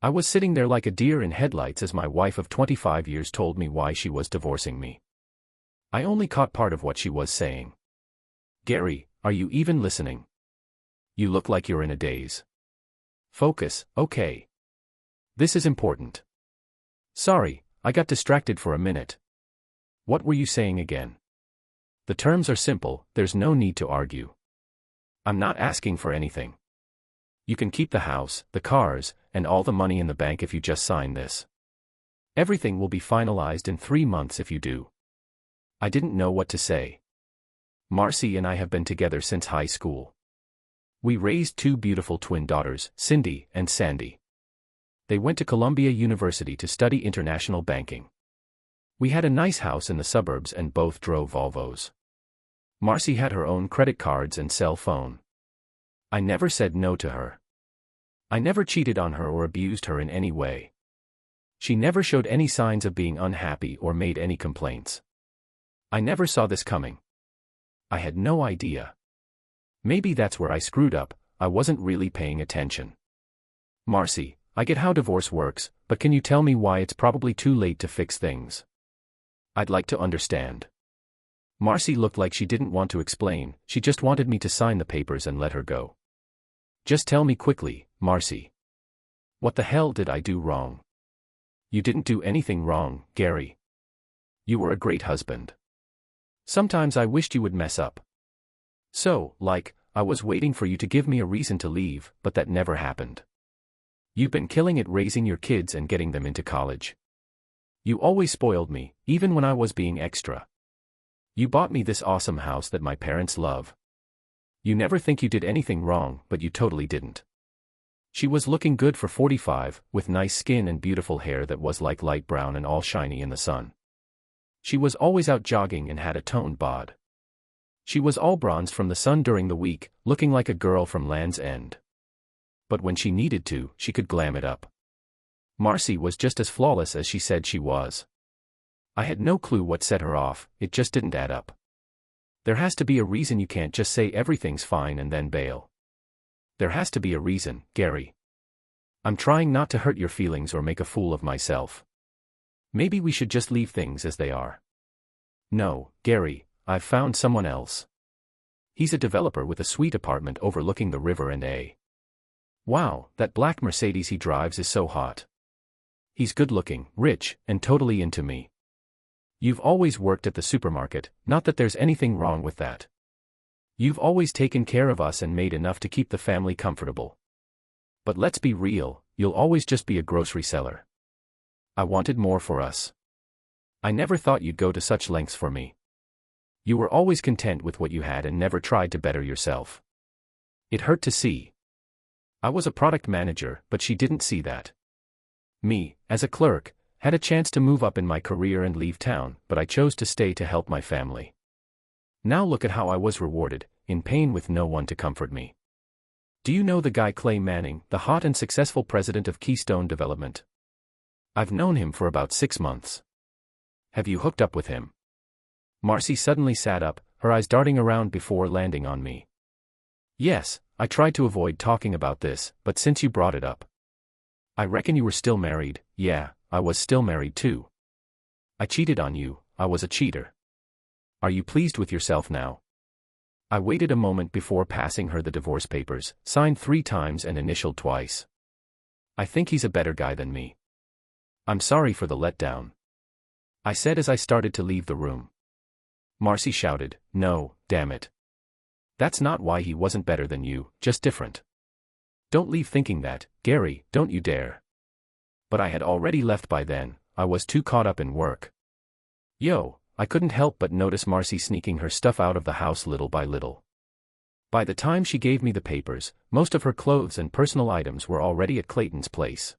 I was sitting there like a deer in headlights as my wife of 25 years told me why she was divorcing me. I only caught part of what she was saying. Gary, are you even listening? You look like you're in a daze. Focus, okay. This is important. Sorry, I got distracted for a minute. What were you saying again? The terms are simple, there's no need to argue. I'm not asking for anything. You can keep the house, the cars, and all the money in the bank if you just sign this. Everything will be finalized in 3 months if you do. I didn't know what to say. Marcy and I have been together since high school. We raised 2 beautiful twin daughters, Cindy and Sandy. They went to Columbia University to study international banking. We had a nice house in the suburbs and both drove Volvos. Marcy had her own credit cards and cell phone. I never said no to her. I never cheated on her or abused her in any way. She never showed any signs of being unhappy or made any complaints. I never saw this coming. I had no idea. Maybe that's where I screwed up, I wasn't really paying attention. Marcy, I get how divorce works, but can you tell me why it's probably too late to fix things? I'd like to understand. Marcy looked like she didn't want to explain, she just wanted me to sign the papers and let her go. Just tell me quickly, Marcy. What the hell did I do wrong? You didn't do anything wrong, Gary. You were a great husband. Sometimes I wished you would mess up. So, I was waiting for you to give me a reason to leave, but that never happened. You've been killing it raising your kids and getting them into college. You always spoiled me, even when I was being extra. You bought me this awesome house that my parents love. You never think you did anything wrong, but you totally didn't. She was looking good for 45, with nice skin and beautiful hair that was like light brown and all shiny in the sun. She was always out jogging and had a toned bod. She was all bronzed from the sun during the week, looking like a girl from Land's End. But when she needed to, she could glam it up. Marcy was just as flawless as she said she was. I had no clue what set her off, it just didn't add up. There has to be a reason. You can't just say everything's fine and then bail. There has to be a reason, Gary. I'm trying not to hurt your feelings or make a fool of myself. Maybe we should just leave things as they are. No, Gary, I've found someone else. He's a developer with a sweet apartment overlooking the river and a... Wow, that black Mercedes he drives is so hot. He's good-looking, rich, and totally into me. You've always worked at the supermarket, not that there's anything wrong with that. You've always taken care of us and made enough to keep the family comfortable. But let's be real, you'll always just be a grocery seller. I wanted more for us. I never thought you'd go to such lengths for me. You were always content with what you had and never tried to better yourself. It hurt to see. I was a product manager, but she didn't see that. Me, as a clerk, had a chance to move up in my career and leave town, but I chose to stay to help my family. Now look at how I was rewarded, in pain with no one to comfort me. Do you know the guy Clay Manning, the hot and successful president of Keystone Development? I've known him for about 6 months. Have you hooked up with him? Marcy suddenly sat up, her eyes darting around before landing on me. Yes, I tried to avoid talking about this, but since you brought it up. I reckon you were still married. Yeah, I was still married too. I cheated on you, I was a cheater. Are you pleased with yourself now? I waited a moment before passing her the divorce papers, signed 3 times and initialed twice. I think he's a better guy than me. I'm sorry for the letdown. I said as I started to leave the room. Marcy shouted, no, damn it. That's not why he wasn't better than you, just different. Don't leave thinking that, Gary, don't you dare. But I had already left by then, I was too caught up in work. Yo, I couldn't help but notice Marcy sneaking her stuff out of the house little by little. By the time she gave me the papers, most of her clothes and personal items were already at Clayton's place.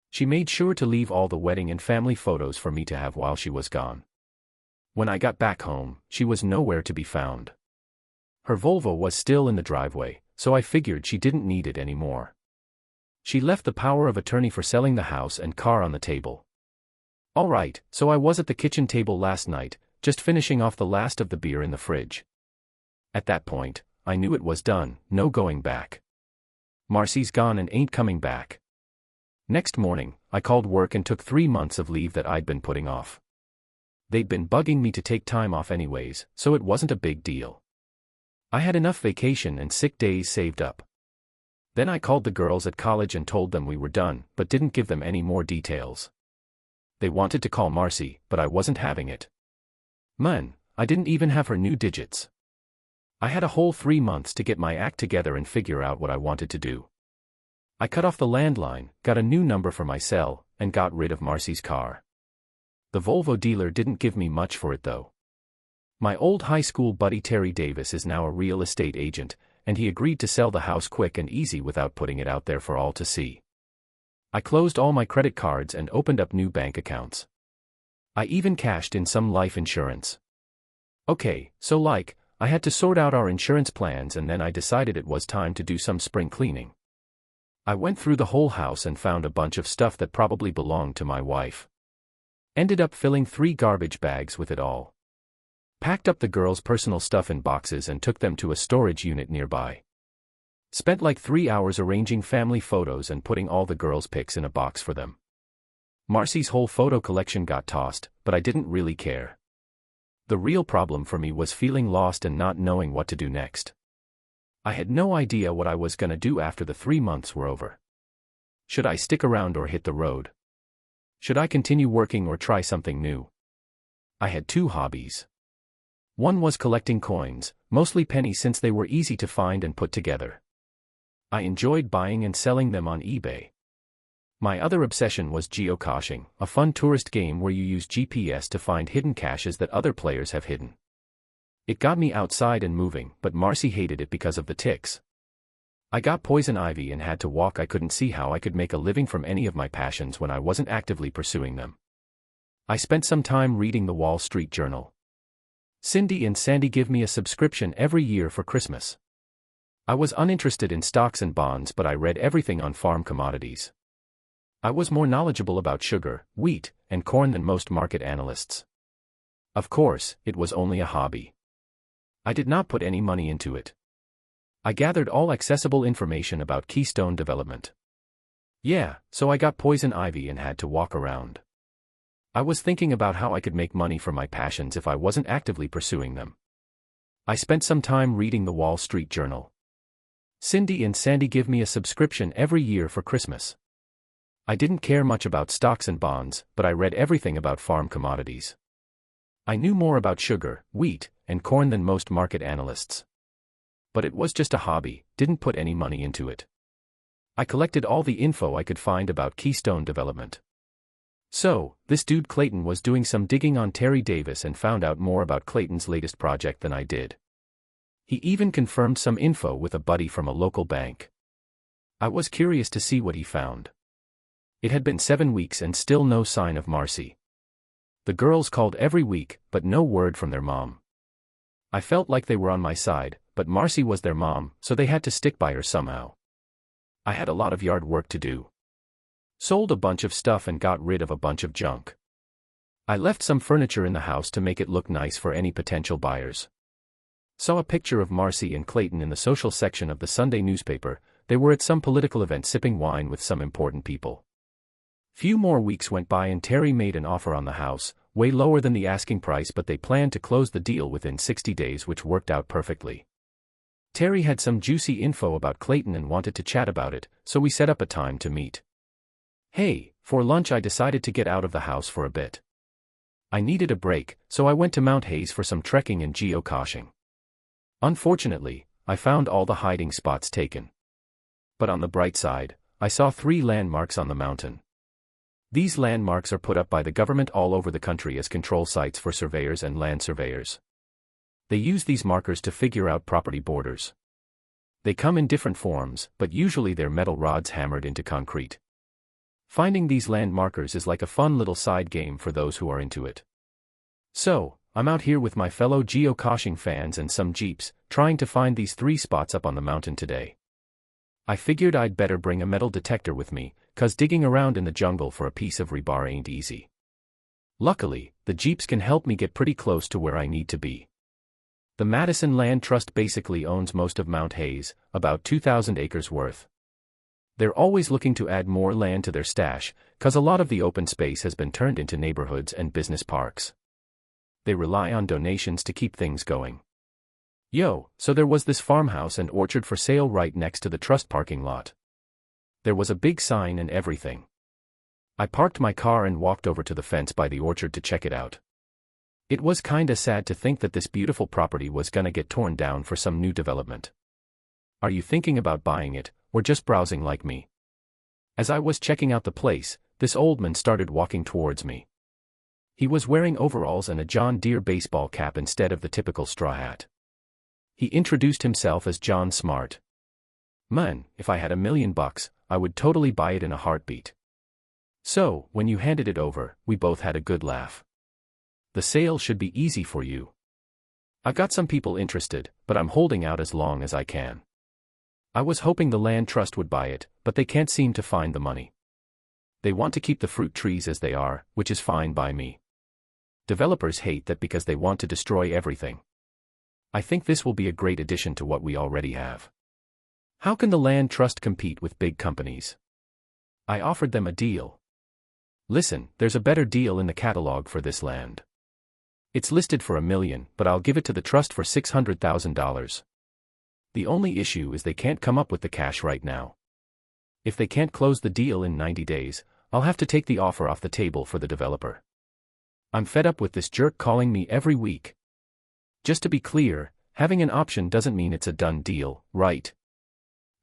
She made sure to leave all the wedding and family photos for me to have while she was gone. When I got back home, she was nowhere to be found. Her Volvo was still in the driveway, so I figured she didn't need it anymore. She left the power of attorney for selling the house and car on the table. All right, so I was at the kitchen table last night, just finishing off the last of the beer in the fridge. At that point, I knew it was done, no going back. Marcy's gone and ain't coming back. Next morning, I called work and took 3 months of leave that I'd been putting off. They'd been bugging me to take time off anyways, so it wasn't a big deal. I had enough vacation and sick days saved up. Then I called the girls at college and told them we were done, but didn't give them any more details. They wanted to call Marcy, but I wasn't having it. Man, I didn't even have her new digits. I had a whole 3 months to get my act together and figure out what I wanted to do. I cut off the landline, got a new number for my cell, and got rid of Marcy's car. The Volvo dealer didn't give me much for it though. My old high school buddy Terry Davis is now a real estate agent, and he agreed to sell the house quick and easy without putting it out there for all to see. I closed all my credit cards and opened up new bank accounts. I even cashed in some life insurance. Okay, so I had to sort out our insurance plans and then I decided it was time to do some spring cleaning. I went through the whole house and found a bunch of stuff that probably belonged to my wife. Ended up filling 3 garbage bags with it all. Packed up the girls' personal stuff in boxes and took them to a storage unit nearby. Spent 3 hours arranging family photos and putting all the girls' pics in a box for them. Marcy's whole photo collection got tossed, but I didn't really care. The real problem for me was feeling lost and not knowing what to do next. I had no idea what I was gonna do after the 3 months were over. Should I stick around or hit the road? Should I continue working or try something new? I had 2 hobbies. One was collecting coins, mostly pennies since they were easy to find and put together. I enjoyed buying and selling them on eBay. My other obsession was geocaching, a fun tourist game where you use GPS to find hidden caches that other players have hidden. It got me outside and moving, but Marcy hated it because of the ticks. I got poison ivy and had to walk. I couldn't see how I could make a living from any of my passions when I wasn't actively pursuing them. I spent some time reading the Wall Street Journal. Cindy and Sandy give me a subscription every year for Christmas. I was uninterested in stocks and bonds, but I read everything on farm commodities. I was more knowledgeable about sugar, wheat, and corn than most market analysts. Of course, it was only a hobby. I did not put any money into it. I gathered all accessible information about Keystone development. Yeah, so I got poison ivy and had to walk around. I was thinking about how I could make money from my passions if I wasn't actively pursuing them. I spent some time reading the Wall Street Journal. Cindy and Sandy give me a subscription every year for Christmas. I didn't care much about stocks and bonds, but I read everything about farm commodities. I knew more about sugar, wheat, and corn than most market analysts. But it was just a hobby, didn't put any money into it. I collected all the info I could find about Keystone development. So, this dude Clayton was doing some digging on Terry Davis and found out more about Clayton's latest project than I did. He even confirmed some info with a buddy from a local bank. I was curious to see what he found. It had been 7 weeks and still no sign of Marcy. The girls called every week, but no word from their mom. I felt like they were on my side, but Marcy was their mom, so they had to stick by her somehow. I had a lot of yard work to do. Sold a bunch of stuff and got rid of a bunch of junk. I left some furniture in the house to make it look nice for any potential buyers. Saw a picture of Marcy and Clayton in the social section of the Sunday newspaper. They were at some political event sipping wine with some important people. Few more weeks went by and Terry made an offer on the house, way lower than the asking price, but they planned to close the deal within 60 days, which worked out perfectly. Terry had some juicy info about Clayton and wanted to chat about it, so we set up a time to meet. Hey, for lunch I decided to get out of the house for a bit. I needed a break, so I went to Mount Hayes for some trekking and geocaching. Unfortunately, I found all the hiding spots taken. But on the bright side, I saw 3 landmarks on the mountain. These landmarks are put up by the government all over the country as control sites for surveyors and land surveyors. They use these markers to figure out property borders. They come in different forms, but usually they're metal rods hammered into concrete. Finding these land markers is like a fun little side game for those who are into it. So, I'm out here with my fellow geocaching fans and some jeeps, trying to find these 3 spots up on the mountain today. I figured I'd better bring a metal detector with me, 'cause digging around in the jungle for a piece of rebar ain't easy. Luckily, the jeeps can help me get pretty close to where I need to be. The Madison Land Trust basically owns most of Mount Hayes, about 2,000 acres worth. They're always looking to add more land to their stash, 'cause a lot of the open space has been turned into neighborhoods and business parks. They rely on donations to keep things going. Yo, so there was this farmhouse and orchard for sale right next to the trust parking lot. There was a big sign and everything. I parked my car and walked over to the fence by the orchard to check it out. It was kinda sad to think that this beautiful property was gonna get torn down for some new development. Are you thinking about buying it, or just browsing like me? As I was checking out the place, this old man started walking towards me. He was wearing overalls and a John Deere baseball cap instead of the typical straw hat. He introduced himself as John Smart. Man, if I had $1 million, I would totally buy it in a heartbeat. So, when you handed it over, we both had a good laugh. The sale should be easy for you. I've got some people interested, but I'm holding out as long as I can. I was hoping the land trust would buy it, but they can't seem to find the money. They want to keep the fruit trees as they are, which is fine by me. Developers hate that because they want to destroy everything. I think this will be a great addition to what we already have. How can the land trust compete with big companies? I offered them a deal. Listen, there's a better deal in the catalog for this land. It's listed for $1 million, but I'll give it to the trust for $600,000. The only issue is they can't come up with the cash right now. If they can't close the deal in 90 days, I'll have to take the offer off the table for the developer. I'm fed up with this jerk calling me every week. Just to be clear, having an option doesn't mean it's a done deal, right?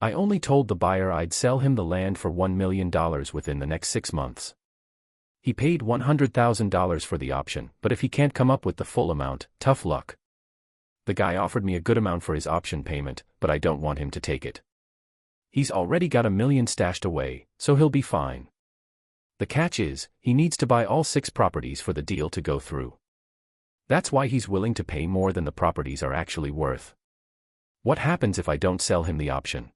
I only told the buyer I'd sell him the land for $1 million within the next 6 months. He paid $100,000 for the option, but if he can't come up with the full amount, tough luck. The guy offered me a good amount for his option payment, but I don't want him to take it. He's already got $1 million stashed away, so he'll be fine. The catch is, he needs to buy all 6 properties for the deal to go through. That's why he's willing to pay more than the properties are actually worth. What happens if I don't sell him the option?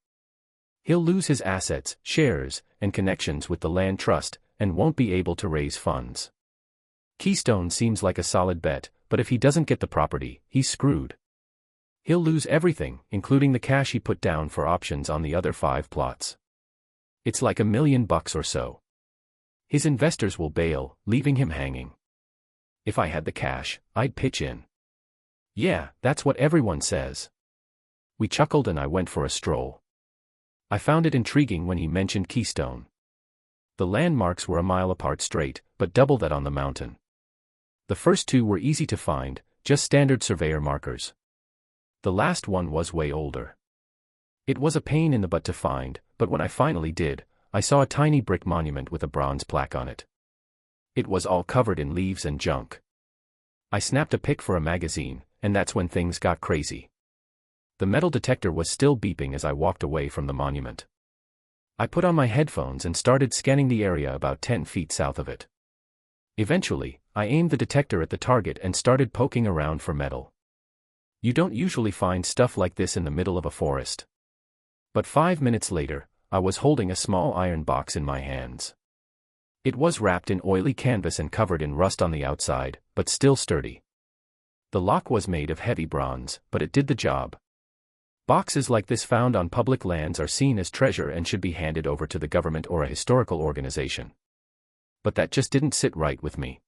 He'll lose his assets, shares, and connections with the land trust, and won't be able to raise funds. Keystone seems like a solid bet, but if he doesn't get the property, he's screwed. He'll lose everything, including the cash he put down for options on the other 5 plots. It's like $1 million or so. His investors will bail, leaving him hanging. If I had the cash, I'd pitch in. Yeah, that's what everyone says. We chuckled and I went for a stroll. I found it intriguing when he mentioned Keystone. The landmarks were a mile apart straight, but double that on the mountain. The first 2 were easy to find, just standard surveyor markers. The last one was way older. It was a pain in the butt to find, but when I finally did, I saw a tiny brick monument with a bronze plaque on it. It was all covered in leaves and junk. I snapped a pic for a magazine, and that's when things got crazy. The metal detector was still beeping as I walked away from the monument. I put on my headphones and started scanning the area about 10 feet south of it. Eventually, I aimed the detector at the target and started poking around for metal. You don't usually find stuff like this in the middle of a forest. But 5 minutes later, I was holding a small iron box in my hands. It was wrapped in oily canvas and covered in rust on the outside, but still sturdy. The lock was made of heavy bronze, but it did the job. Boxes like this found on public lands are seen as treasure and should be handed over to the government or a historical organization. But that just didn't sit right with me.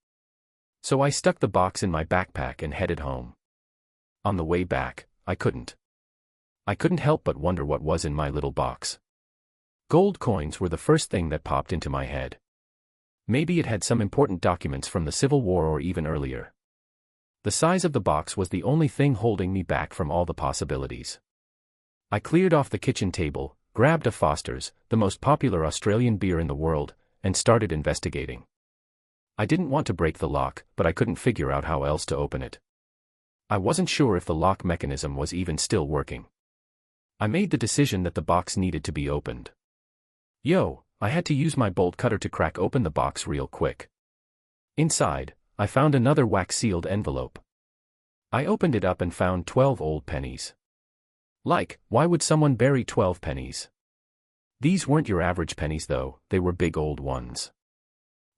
So I stuck the box in my backpack and headed home. On the way back, I couldn't help but wonder what was in my little box. Gold coins were the first thing that popped into my head. Maybe it had some important documents from the Civil War or even earlier. The size of the box was the only thing holding me back from all the possibilities. I cleared off the kitchen table, grabbed a Foster's, the most popular Australian beer in the world, and started investigating. I didn't want to break the lock, but I couldn't figure out how else to open it. I wasn't sure if the lock mechanism was even still working. I made the decision that the box needed to be opened. I had to use my bolt cutter to crack open the box real quick. Inside, I found another wax-sealed envelope. I opened it up and found 12 old pennies. Why would someone bury 12 pennies? These weren't your average pennies though, they were big old ones.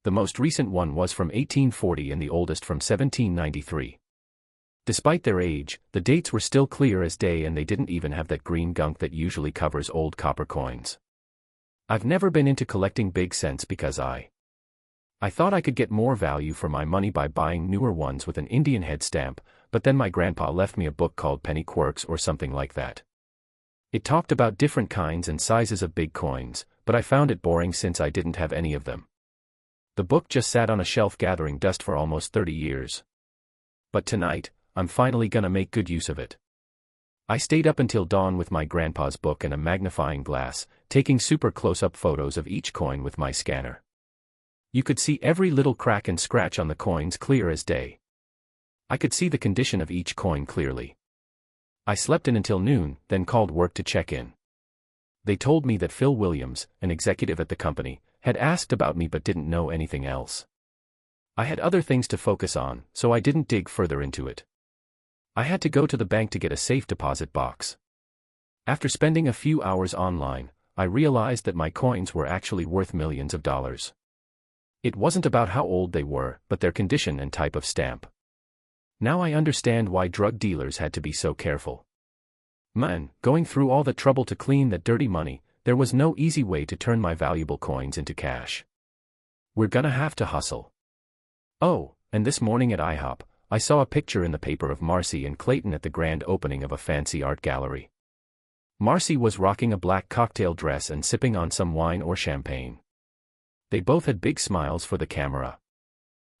The most recent one was from 1840 and the oldest from 1793. Despite their age, the dates were still clear as day and they didn't even have that green gunk that usually covers old copper coins. I've never been into collecting big cents because I thought I could get more value for my money by buying newer ones with an Indian head stamp, but then my grandpa left me a book called Penny Quirks or something like that. It talked about different kinds and sizes of big coins, but I found it boring since I didn't have any of them. The book just sat on a shelf gathering dust for almost 30 years. But tonight, I'm finally gonna make good use of it. I stayed up until dawn with my grandpa's book and a magnifying glass, taking super close-up photos of each coin with my scanner. You could see every little crack and scratch on the coins clear as day. I could see the condition of each coin clearly. I slept in until noon, then called work to check in. They told me that Phil Williams, an executive at the company, had asked about me but didn't know anything else. I had other things to focus on, so I didn't dig further into it. I had to go to the bank to get a safe deposit box. After spending a few hours online, I realized that my coins were actually worth millions of dollars. It wasn't about how old they were, but their condition and type of stamp. Now I understand why drug dealers had to be so careful. Man, going through all the trouble to clean that dirty money, there was no easy way to turn my valuable coins into cash. We're gonna have to hustle. Oh, and this morning at IHOP, I saw a picture in the paper of Marcy and Clayton at the grand opening of a fancy art gallery. Marcy was rocking a black cocktail dress and sipping on some wine or champagne. They both had big smiles for the camera.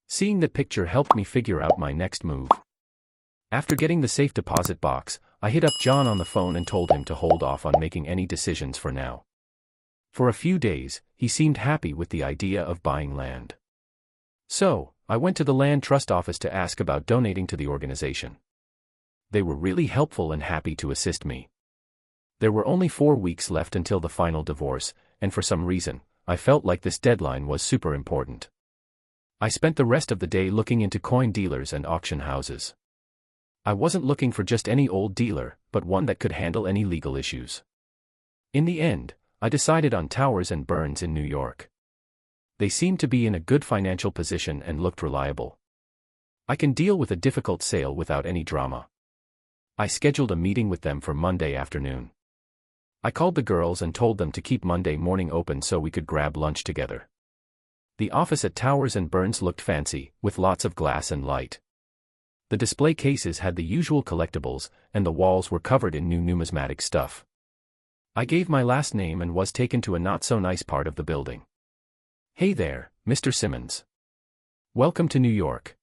Seeing that picture helped me figure out my next move. After getting the safe deposit box, I hit up John on the phone and told him to hold off on making any decisions for now. For a few days, he seemed happy with the idea of buying land. So, I went to the land trust office to ask about donating to the organization. They were really helpful and happy to assist me. There were only 4 weeks left until the final divorce, and for some reason, I felt like this deadline was super important. I spent the rest of the day looking into coin dealers and auction houses. I wasn't looking for just any old dealer, but one that could handle any legal issues. In the end, I decided on Towers and Burns in New York. They seemed to be in a good financial position and looked reliable. I can deal with a difficult sale without any drama. I scheduled a meeting with them for Monday afternoon. I called the girls and told them to keep Monday morning open so we could grab lunch together. The office at Towers and Burns looked fancy, with lots of glass and light. The display cases had the usual collectibles, and the walls were covered in new numismatic stuff. I gave my last name and was taken to a not-so-nice part of the building. "Hey there, Mr. Simmons. Welcome to New York.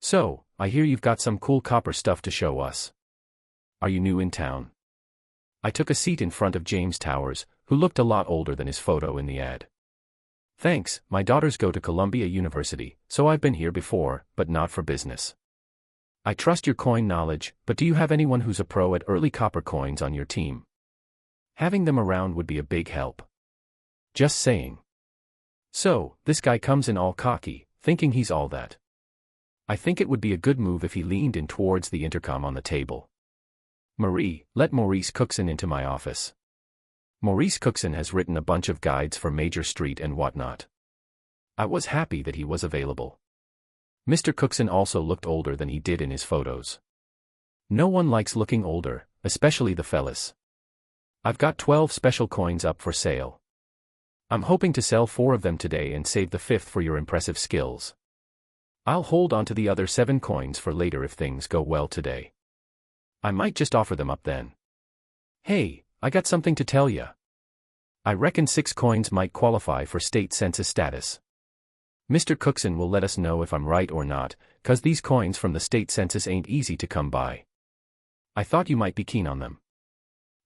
So, I hear you've got some cool copper stuff to show us. Are you new in town?" I took a seat in front of James Towers, who looked a lot older than his photo in the ad. "Thanks, my daughters go to Columbia University, so I've been here before, but not for business. I trust your coin knowledge, but do you have anyone who's a pro at early copper coins on your team? Having them around would be a big help. Just saying." So, this guy comes in all cocky, thinking he's all that. I think it would be a good move if he leaned in towards the intercom on the table. "Marie, let Maurice Cookson into my office. Maurice Cookson has written a bunch of guides for Major Street and whatnot." I was happy that he was available. Mr. Cookson also looked older than he did in his photos. No one likes looking older, especially the fellas. "I've got 12 special coins up for sale. I'm hoping to sell 4 of them today and save the 5th for your impressive skills. I'll hold on to the other 7 coins for later if things go well today. I might just offer them up then. Hey, I got something to tell ya. I reckon 6 coins might qualify for state census status. Mr. Cookson will let us know if I'm right or not, 'cause these coins from the state census ain't easy to come by. I thought you might be keen on them.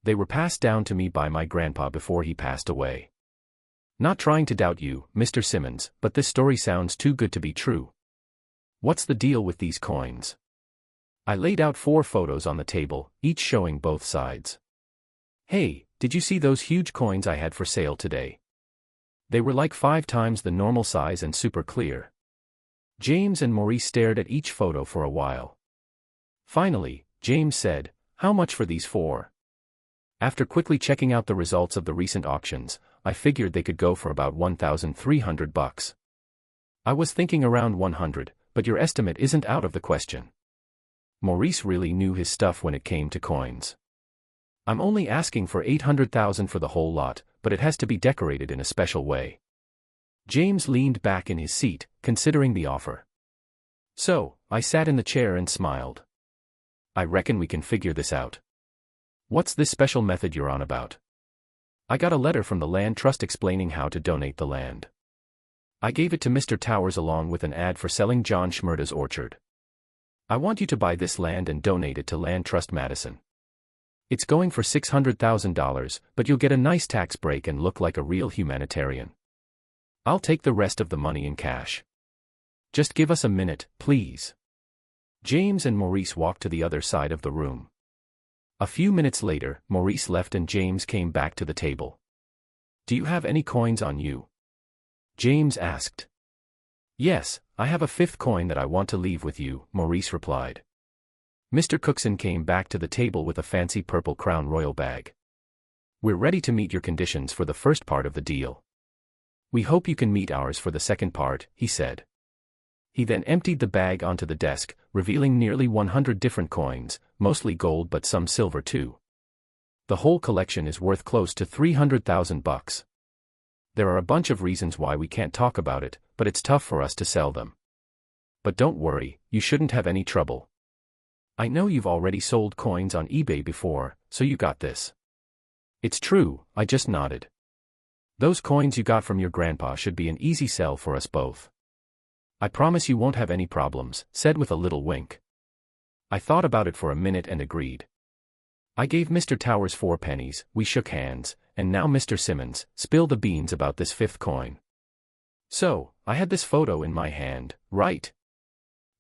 They were passed down to me by my grandpa before he passed away. Not trying to doubt you, Mr. Simmons, but this story sounds too good to be true. What's the deal with these coins?" I laid out 4 photos on the table, each showing both sides. "Hey, did you see those huge coins I had for sale today? They were like 5 times the normal size and super clear." James and Maurice stared at each photo for a while. Finally, James said, "How much for these 4? After quickly checking out the results of the recent auctions, I figured they could go for about $1,300. I was thinking around 100, but your estimate isn't out of the question." Maurice really knew his stuff when it came to coins. I'm only asking for $800,000 for the whole lot, but it has to be decorated in a special way. James leaned back in his seat, considering the offer. So, I sat in the chair and smiled. I reckon we can figure this out. What's this special method you're on about? I got a letter from the land trust explaining how to donate the land. I gave it to Mr. Towers along with an ad for selling John Schmurda's orchard. I want you to buy this land and donate it to Land Trust Madison. It's going for $600,000, but you'll get a nice tax break and look like a real humanitarian. I'll take the rest of the money in cash. Just give us a minute, please. James and Maurice walked to the other side of the room. A few minutes later, Maurice left and James came back to the table. Do you have any coins on you? James asked. Yes, I have a fifth coin that I want to leave with you, Maurice replied. Mr. Cookson came back to the table with a fancy purple Crown Royal bag. We're ready to meet your conditions for the first part of the deal. We hope you can meet ours for the second part, he said. He then emptied the bag onto the desk, revealing nearly 100 different coins, mostly gold but some silver too. The whole collection is worth close to $300,000. There are a bunch of reasons why we can't talk about it, but it's tough for us to sell them. But don't worry, you shouldn't have any trouble. I know you've already sold coins on eBay before, so you got this. It's true, I just nodded. Those coins you got from your grandpa should be an easy sell for us both. I promise you won't have any problems, said with a little wink. I thought about it for a minute and agreed. I gave Mr. Towers 4 pennies, we shook hands, and now Mr. Simmons, spill the beans about this fifth coin. So, I had this photo in my hand, right?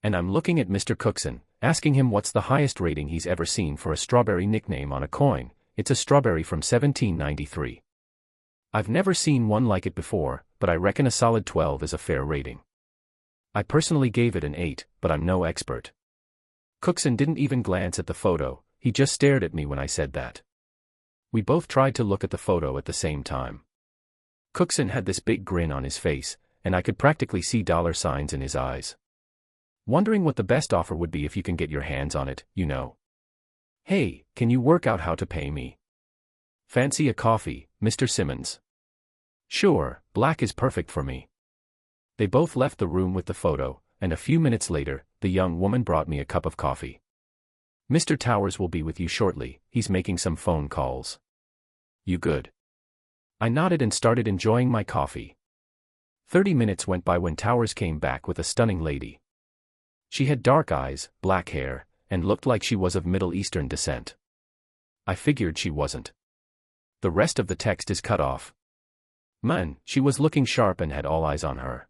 And I'm looking at Mr. Cookson, asking him what's the highest rating he's ever seen for a strawberry nickname on a coin. It's a strawberry from 1793. I've never seen one like it before, but I reckon a solid 12 is a fair rating. I personally gave it an 8, but I'm no expert. Cookson didn't even glance at the photo, he just stared at me when I said that. We both tried to look at the photo at the same time. Cookson had this big grin on his face, and I could practically see dollar signs in his eyes. Wondering what the best offer would be if you can get your hands on it, you know. Hey, can you work out how to pay me? Fancy a coffee, Mr. Simmons? Sure, black is perfect for me. They both left the room with the photo, and a few minutes later, the young woman brought me a cup of coffee. Mr. Towers will be with you shortly, he's making some phone calls. You good? I nodded and started enjoying my coffee. 30 minutes went by when Towers came back with a stunning lady. She had dark eyes, black hair, and looked like she was of Middle Eastern descent. I figured she wasn't. The rest of the text is cut off. Man, she was looking sharp and had all eyes on her.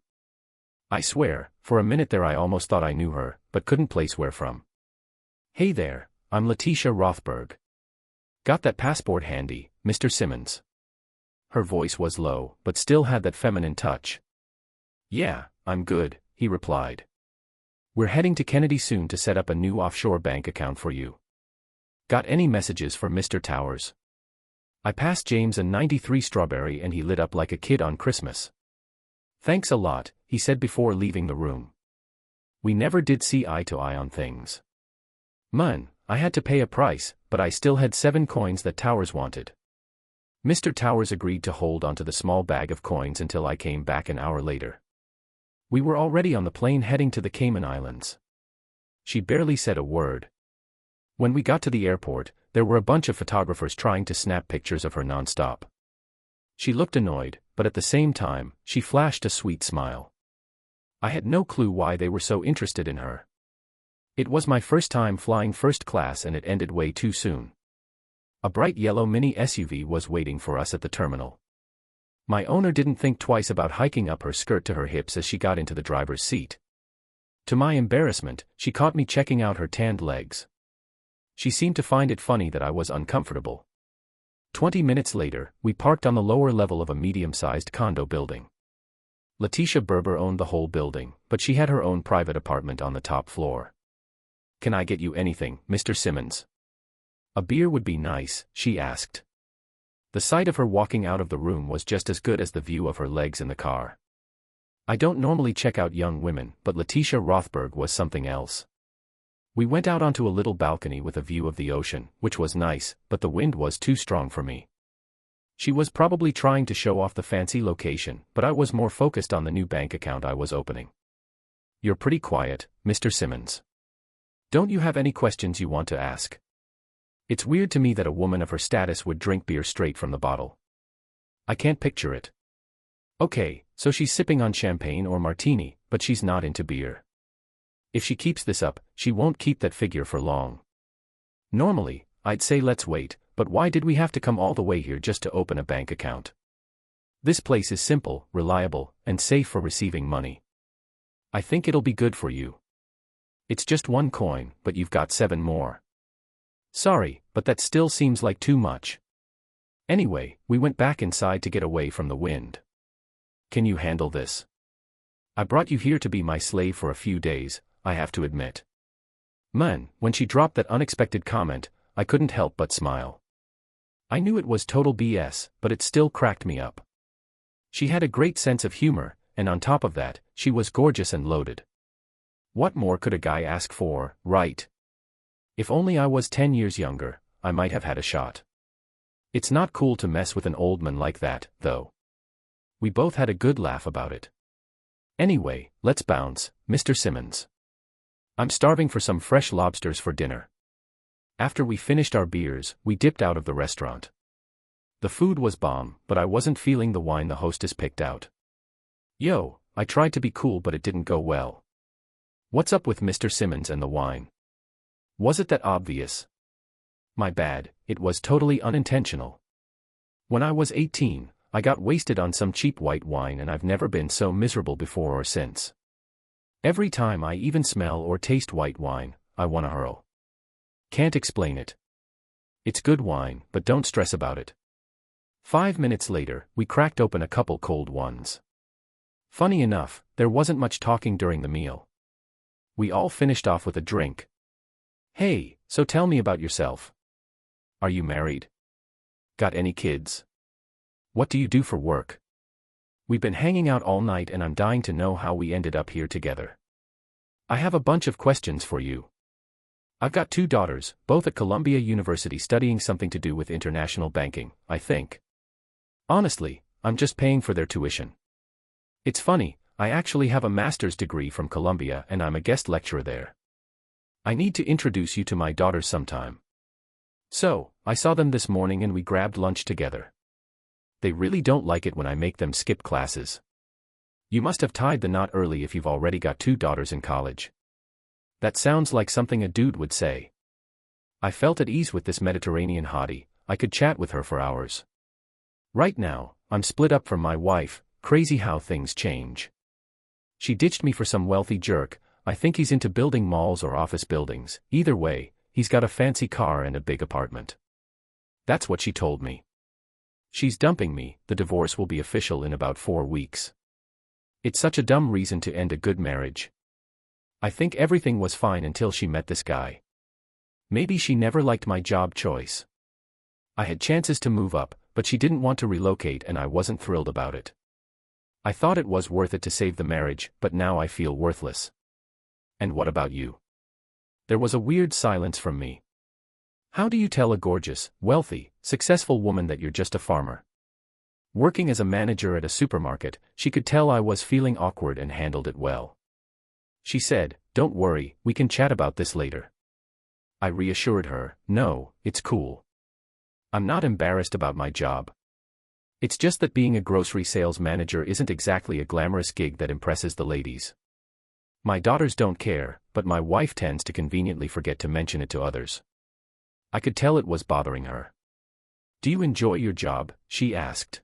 I swear, for a minute there I almost thought I knew her, but couldn't place where from. Hey there, I'm Letitia Rothberg. Got that passport handy, Mr. Simmons? Her voice was low, but still had that feminine touch. Yeah, I'm good, he replied. We're heading to Kennedy soon to set up a new offshore bank account for you. Got any messages for Mr. Towers? I passed James a 93 strawberry and he lit up like a kid on Christmas. Thanks a lot, he said before leaving the room. We never did see eye to eye on things. Man, I had to pay a price, but I still had 7 coins that Towers wanted. Mr. Towers agreed to hold onto the small bag of coins until I came back an hour later. We were already on the plane heading to the Cayman Islands. She barely said a word. When we got to the airport, there were a bunch of photographers trying to snap pictures of her nonstop. She looked annoyed, but at the same time, she flashed a sweet smile. I had no clue why they were so interested in her. It was my first time flying first class and it ended way too soon. A bright yellow mini SUV was waiting for us at the terminal. My owner didn't think twice about hiking up her skirt to her hips as she got into the driver's seat. To my embarrassment, she caught me checking out her tanned legs. She seemed to find it funny that I was uncomfortable. 20 minutes later, we parked on the lower level of a medium-sized condo building. Letitia Berber owned the whole building, but she had her own private apartment on the top floor. Can I get you anything, Mr. Simmons? A beer would be nice, she asked. The sight of her walking out of the room was just as good as the view of her legs in the car. I don't normally check out young women, but Letitia Rothberg was something else. We went out onto a little balcony with a view of the ocean, which was nice, but the wind was too strong for me. She was probably trying to show off the fancy location, but I was more focused on the new bank account I was opening. "You're pretty quiet, Mr. Simmons. Don't you have any questions you want to ask?" It's weird to me that a woman of her status would drink beer straight from the bottle. I can't picture it. Okay, so she's sipping on champagne or martini, but she's not into beer. If she keeps this up, she won't keep that figure for long. Normally, I'd say let's wait, but why did we have to come all the way here just to open a bank account? This place is simple, reliable, and safe for receiving money. I think it'll be good for you. It's just one coin, but you've got 7 more. Sorry, but that still seems like too much. Anyway, we went back inside to get away from the wind. Can you handle this? I brought you here to be my slave for a few days, I have to admit. Man, when she dropped that unexpected comment, I couldn't help but smile. I knew it was total BS, but it still cracked me up. She had a great sense of humor, and on top of that, she was gorgeous and loaded. What more could a guy ask for, right? If only I was 10 years younger, I might have had a shot. It's not cool to mess with an old man like that, though. We both had a good laugh about it. Anyway, let's bounce, Mr. Simmons. I'm starving for some fresh lobsters for dinner. After we finished our beers, we dipped out of the restaurant. The food was bomb, but I wasn't feeling the wine the hostess picked out. Yo, I tried to be cool but it didn't go well. What's up with Mr. Simmons and the wine? Was it that obvious? My bad, it was totally unintentional. When I was 18, I got wasted on some cheap white wine and I've never been so miserable before or since. Every time I even smell or taste white wine, I wanna hurl. Can't explain it. It's good wine, but don't stress about it. 5 minutes later, we cracked open a couple cold ones. Funny enough, there wasn't much talking during the meal. We all finished off with a drink. Hey, so tell me about yourself. Are you married? Got any kids? What do you do for work? We've been hanging out all night and I'm dying to know how we ended up here together. I have a bunch of questions for you. I've got 2 daughters, both at Columbia University studying something to do with international banking, I think. Honestly, I'm just paying for their tuition. It's funny, I actually have a master's degree from Columbia and I'm a guest lecturer there. I need to introduce you to my daughters sometime. So, I saw them this morning and we grabbed lunch together. They really don't like it when I make them skip classes. You must have tied the knot early if you've already got 2 daughters in college. That sounds like something a dude would say. I felt at ease with this Mediterranean hottie, I could chat with her for hours. Right now, I'm split up from my wife, crazy how things change. She ditched me for some wealthy jerk, I think he's into building malls or office buildings, either way, he's got a fancy car and a big apartment. That's what she told me. She's dumping me, the divorce will be official in about 4 weeks. It's such a dumb reason to end a good marriage. I think everything was fine until she met this guy. Maybe she never liked my job choice. I had chances to move up, but she didn't want to relocate and I wasn't thrilled about it. I thought it was worth it to save the marriage, but now I feel worthless. And what about you? There was a weird silence from me. How do you tell a gorgeous, wealthy, successful woman that you're just a farmer? Working as a manager at a supermarket, she could tell I was feeling awkward and handled it well. She said, "Don't worry, we can chat about this later." I reassured her, "No, it's cool. I'm not embarrassed about my job. It's just that being a grocery sales manager isn't exactly a glamorous gig that impresses the ladies. My daughters don't care, but my wife tends to conveniently forget to mention it to others." I could tell it was bothering her. "Do you enjoy your job?" she asked.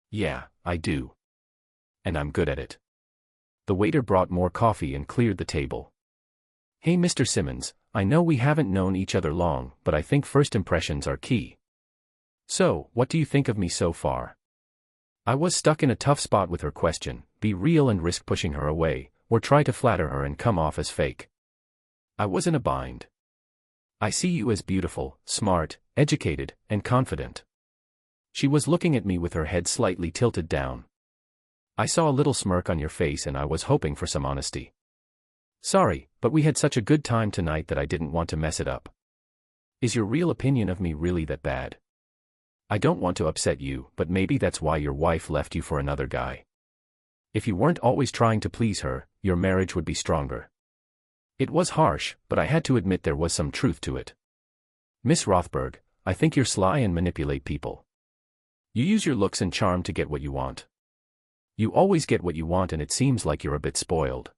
"Yeah, I do. And I'm good at it." The waiter brought more coffee and cleared the table. "Hey Mr. Simmons, I know we haven't known each other long, but I think first impressions are key. So, what do you think of me so far?" I was stuck in a tough spot with her question, be real and risk pushing her away, or try to flatter her and come off as fake. I was in a bind. "I see you as beautiful, smart, educated, and confident." She was looking at me with her head slightly tilted down. "I saw a little smirk on your face and I was hoping for some honesty." Sorry, but we had such a good time tonight that I didn't want to mess it up. Is your real opinion of me really that bad? I don't want to upset you, but maybe that's why your wife left you for another guy. If you weren't always trying to please her, your marriage would be stronger. It was harsh, but I had to admit there was some truth to it. Miss Rothberg, I think you're sly and manipulate people. You use your looks and charm to get what you want. You always get what you want and it seems like you're a bit spoiled.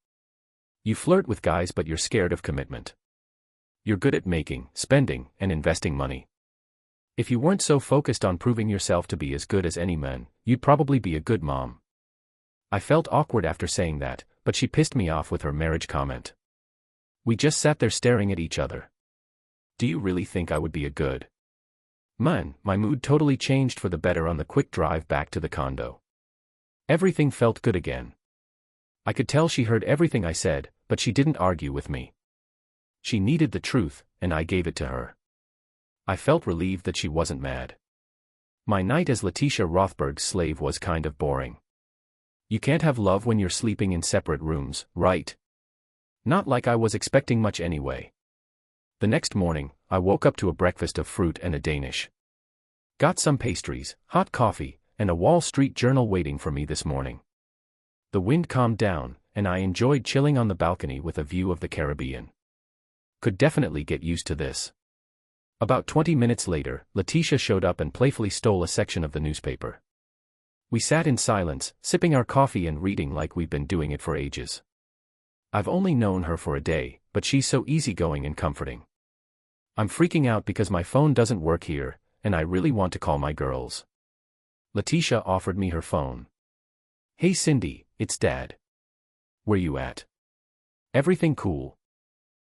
You flirt with guys but you're scared of commitment. You're good at making, spending, and investing money. If you weren't so focused on proving yourself to be as good as any man, you'd probably be a good mom. I felt awkward after saying that, but she pissed me off with her marriage comment. We just sat there staring at each other. Do you really think I would be a good man? My mood totally changed for the better on the quick drive back to the condo. Everything felt good again. I could tell she heard everything I said, but she didn't argue with me. She needed the truth, and I gave it to her. I felt relieved that she wasn't mad. My night as Letitia Rothberg's slave was kind of boring. You can't have love when you're sleeping in separate rooms, right? Not like I was expecting much anyway. The next morning, I woke up to a breakfast of fruit and a Danish. Got some pastries, hot coffee, and a Wall Street Journal waiting for me this morning. The wind calmed down, and I enjoyed chilling on the balcony with a view of the Caribbean. Could definitely get used to this. About 20 minutes later, Letitia showed up and playfully stole a section of the newspaper. We sat in silence, sipping our coffee and reading like we've been doing it for ages. I've only known her for a day, but she's so easygoing and comforting. I'm freaking out because my phone doesn't work here, and I really want to call my girls. Letitia offered me her phone. Hey Cindy, it's Dad. Where you at? Everything cool?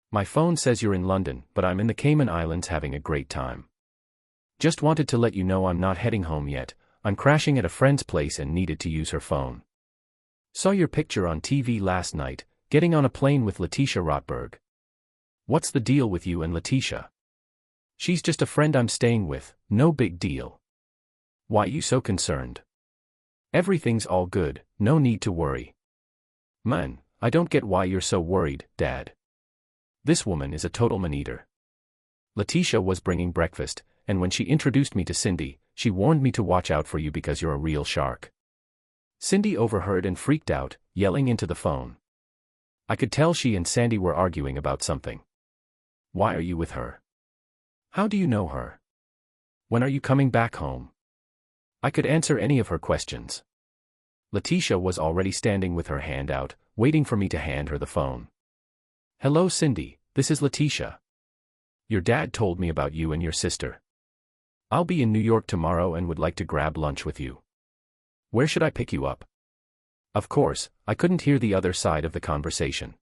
My phone says you're in London, but I'm in the Cayman Islands having a great time. Just wanted to let you know I'm not heading home yet, I'm crashing at a friend's place and needed to use her phone. Saw your picture on TV last night, getting on a plane with Letitia Rothberg. What's the deal with you and Letitia? She's just a friend I'm staying with, no big deal. Why you so concerned? Everything's all good, no need to worry. Man, I don't get why you're so worried, Dad. This woman is a total man-eater. Letitia was bringing breakfast, and when she introduced me to Cindy, she warned me to watch out for you because you're a real shark. Cindy overheard and freaked out, yelling into the phone. I could tell she and Sandy were arguing about something. Why are you with her? How do you know her? When are you coming back home? I could answer any of her questions. Letitia was already standing with her hand out, waiting for me to hand her the phone. Hello Cindy, this is Letitia. Your dad told me about you and your sister. I'll be in New York tomorrow and would like to grab lunch with you. Where should I pick you up? Of course, I couldn't hear the other side of the conversation.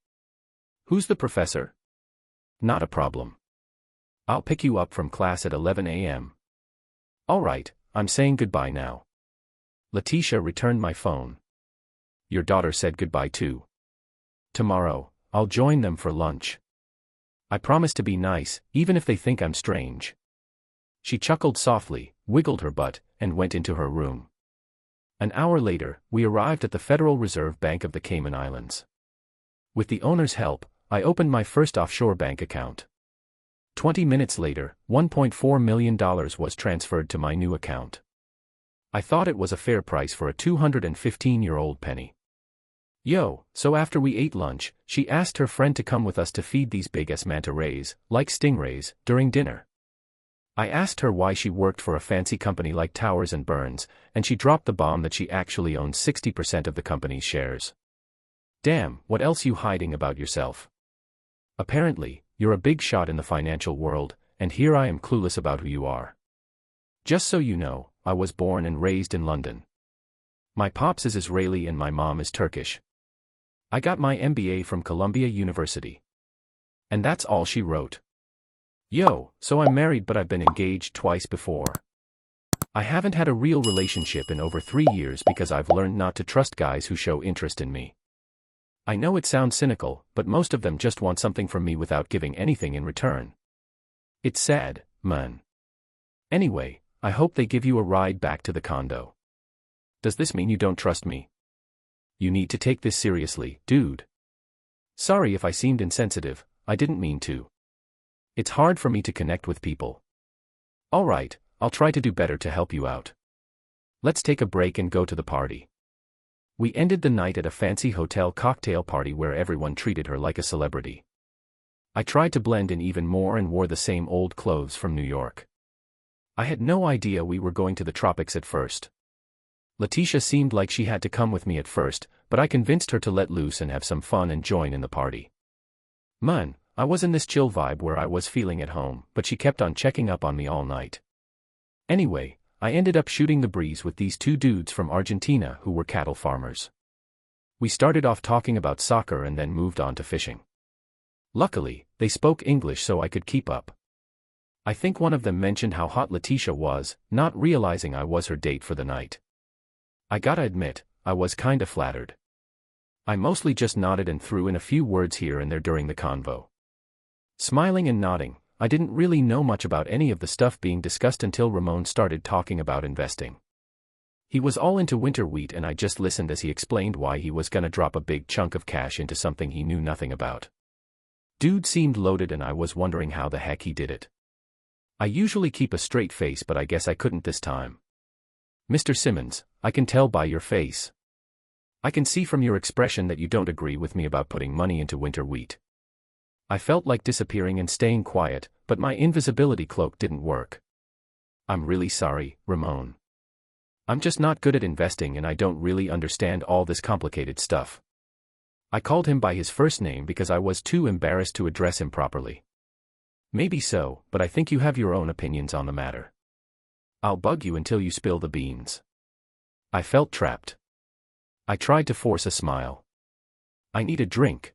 Who's the professor? Not a problem. I'll pick you up from class at 11 a.m. All right, I'm saying goodbye now. Letitia returned my phone. Your daughter said goodbye too. Tomorrow, I'll join them for lunch. I promise to be nice, even if they think I'm strange. She chuckled softly, wiggled her butt, and went into her room. An hour later, we arrived at the Federal Reserve Bank of the Cayman Islands. With the owner's help, I opened my first offshore bank account. 20 minutes later, $1.4 million was transferred to my new account. I thought it was a fair price for a 215-year-old penny. Yo, so after we ate lunch, she asked her friend to come with us to feed these big-ass manta rays, like stingrays, during dinner. I asked her why she worked for a fancy company like Towers and Burns, and she dropped the bomb that she actually owns 60% of the company's shares. Damn, what else you hiding about yourself? Apparently, you're a big shot in the financial world, and here I am clueless about who you are. Just so you know, I was born and raised in London. My pops is Israeli and my mom is Turkish. I got my MBA from Columbia University. And that's all she wrote. Yo, so I'm married but I've been engaged twice before. I haven't had a real relationship in over 3 years because I've learned not to trust guys who show interest in me. I know it sounds cynical, but most of them just want something from me without giving anything in return. It's sad, man. Anyway, I hope they give you a ride back to the condo. Does this mean you don't trust me? You need to take this seriously, dude. Sorry if I seemed insensitive, I didn't mean to. It's hard for me to connect with people. Alright, I'll try to do better to help you out. Let's take a break and go to the party. We ended the night at a fancy hotel cocktail party where everyone treated her like a celebrity. I tried to blend in even more and wore the same old clothes from New York. I had no idea we were going to the tropics at first. Letitia seemed like she had to come with me at first, but I convinced her to let loose and have some fun and join in the party. Man, I was in this chill vibe where I was feeling at home, but she kept on checking up on me all night. Anyway, I ended up shooting the breeze with these two dudes from Argentina who were cattle farmers. We started off talking about soccer and then moved on to fishing. Luckily, they spoke English so I could keep up. I think one of them mentioned how hot Letitia was, not realizing I was her date for the night. I gotta admit, I was kinda flattered. I mostly just nodded and threw in a few words here and there during the convo. Smiling and nodding, I didn't really know much about any of the stuff being discussed until Ramon started talking about investing. He was all into winter wheat and I just listened as he explained why he was gonna drop a big chunk of cash into something he knew nothing about. Dude seemed loaded and I was wondering how the heck he did it. I usually keep a straight face but I guess I couldn't this time. Mr. Simmons, I can tell by your face. I can see from your expression that you don't agree with me about putting money into winter wheat. I felt like disappearing and staying quiet, but my invisibility cloak didn't work. I'm really sorry, Ramon. I'm just not good at investing and I don't really understand all this complicated stuff. I called him by his first name because I was too embarrassed to address him properly. Maybe so, but I think you have your own opinions on the matter. I'll bug you until you spill the beans. I felt trapped. I tried to force a smile. I need a drink.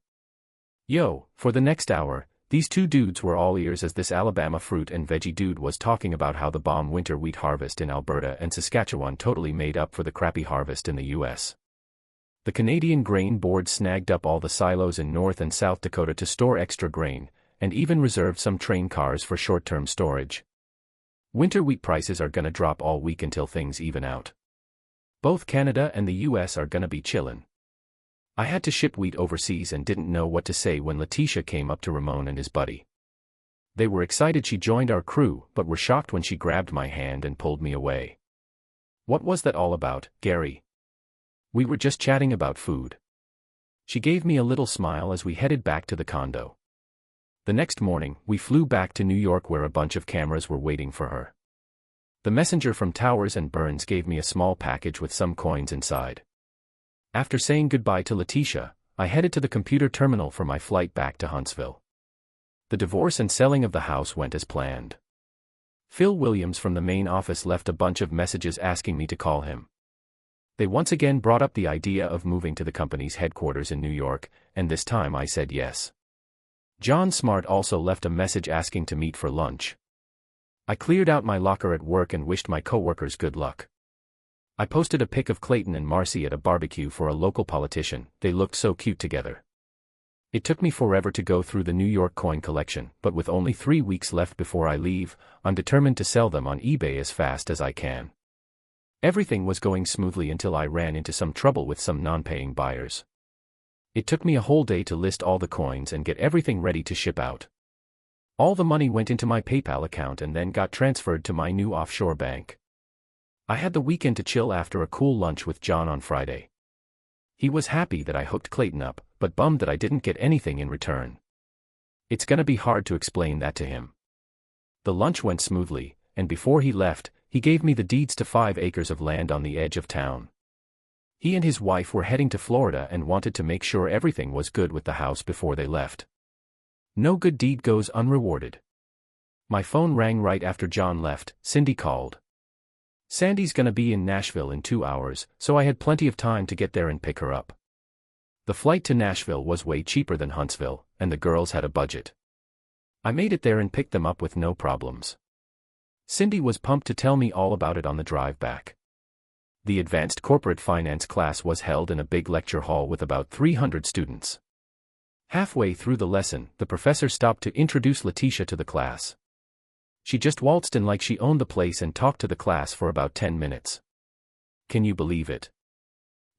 Yo, for the next hour, these two dudes were all ears as this Alabama fruit and veggie dude was talking about how the bomb winter wheat harvest in Alberta and Saskatchewan totally made up for the crappy harvest in the U.S. The Canadian Grain Board snagged up all the silos in North and South Dakota to store extra grain, and even reserved some train cars for short-term storage. Winter wheat prices are gonna drop all week until things even out. Both Canada and the US are gonna be chillin'. I had to ship wheat overseas and didn't know what to say when Letitia came up to Ramon and his buddy. They were excited she joined our crew but were shocked when she grabbed my hand and pulled me away. What was that all about, Gary? We were just chatting about food. She gave me a little smile as we headed back to the condo. The next morning, we flew back to New York where a bunch of cameras were waiting for her. The messenger from Towers and Burns gave me a small package with some coins inside. After saying goodbye to Letitia, I headed to the computer terminal for my flight back to Huntsville. The divorce and selling of the house went as planned. Phil Williams from the main office left a bunch of messages asking me to call him. They once again brought up the idea of moving to the company's headquarters in New York, and this time I said yes. John Smart also left a message asking to meet for lunch. I cleared out my locker at work and wished my coworkers good luck. I posted a pic of Clayton and Marcy at a barbecue for a local politician. They looked so cute together. It took me forever to go through the New York coin collection, but with only 3 weeks left before I leave, I'm determined to sell them on eBay as fast as I can. Everything was going smoothly until I ran into some trouble with some non-paying buyers. It took me a whole day to list all the coins and get everything ready to ship out. All the money went into my PayPal account and then got transferred to my new offshore bank. I had the weekend to chill after a cool lunch with John on Friday. He was happy that I hooked Clayton up, but bummed that I didn't get anything in return. It's gonna be hard to explain that to him. The lunch went smoothly, and before he left, he gave me the deeds to 5 acres of land on the edge of town. He and his wife were heading to Florida and wanted to make sure everything was good with the house before they left. No good deed goes unrewarded. My phone rang right after John left. Cindy called. Sandy's gonna be in Nashville in 2 hours, so I had plenty of time to get there and pick her up. The flight to Nashville was way cheaper than Huntsville, and the girls had a budget. I made it there and picked them up with no problems. Cindy was pumped to tell me all about it on the drive back. The advanced corporate finance class was held in a big lecture hall with about 300 students. Halfway through the lesson, the professor stopped to introduce Letitia to the class. She just waltzed in like she owned the place and talked to the class for about 10 minutes. Can you believe it?